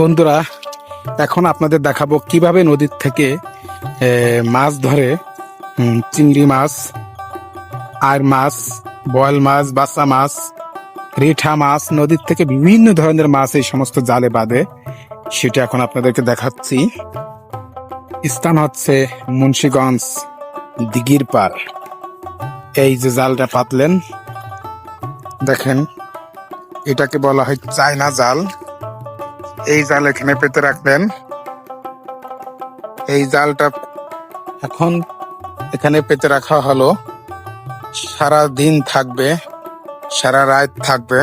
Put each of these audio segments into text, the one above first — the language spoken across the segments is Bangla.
বন্ধুরা, এখন আপনাদের দেখাবো কিভাবে নদীর থেকে মাছ ধরে। চিংড়ি মাছ, আর মাছ, বয়েল মাছ, বাসা মাছ, রিঠা মাছ, নদীর থেকে বিভিন্ন ধরনের মাছ এই সমস্ত জালে বাঁধে। সেটা এখন আপনাদেরকে দেখাচ্ছি। স্থান হচ্ছে মুন্সিগঞ্জ দিঘির পার। এই যে জালটা পাতলেন, দেখেন, এটাকে বলা হয় চায়না জাল। এই জাল এখানে পেতে রাখবেন। এই জালটা এখন এখানে পেতে রাখা হলো, সারা দিন থাকবে, সারা রাত থাকবে।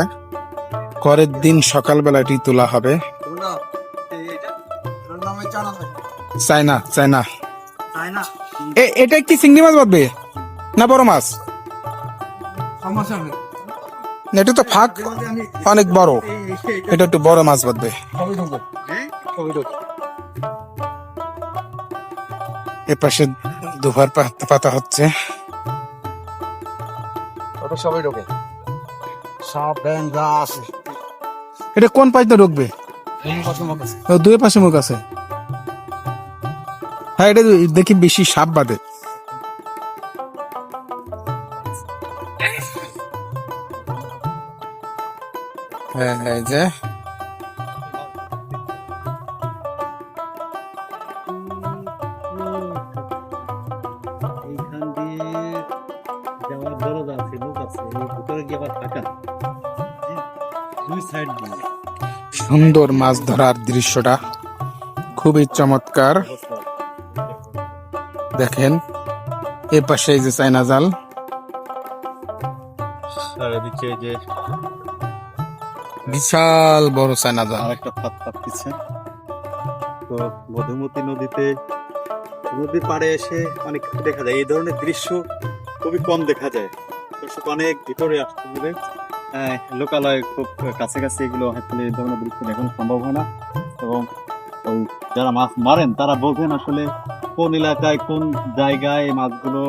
পরের দিন সকালবেলাটি তোলা হবে। চায়না চায়না এটা কি চিংড়ি মাছ বাঁধবে না বড় মাছ? এটা তো ফাঁক অনেক বড়, এটা একটু বড় মাছ বাঁধবে। এ পাশে দুবার পাতা হচ্ছে। এটা কোন পাশে ঢুকবে? দুই পাশে মুখ আছে। হ্যাঁ, এটা দেখি বেশি সাপ বাঁধে। হ্যাঁ, এই যে এইখান দিয়ে যাওয়ার দরজা আছে, লোক আছে, এই ভিতরে গিয়ে আবার থাকা দুই সাইড দিয়ে। সুন্দর মাছ ধরার দৃশ্যটা খুবই চমৎকার। দেখেন, এ পাশে এই যে চায়না জাল, চারিদিকে যে বিশাল বড় চায়না জাল। আরেকটা ফাঁদ পাততেছে। তো মধুমতি নদীর পাড়ে এসে অনেক কিছু দেখা যায়। এই ধরনের দৃশ্য খুবই কম দেখা যায়। দর্শক, অনেক ভিতরে আসতে হবে, লোকালয় খুব কাছাকাছি এগুলো হয়তো এই ধরনের দৃশ্য দেখানো সম্ভব হয় না। এবং ওই যারা মাছ মারেন তারা বোঝেন আসলে কোন এলাকায় কোন জায়গায় মাছগুলো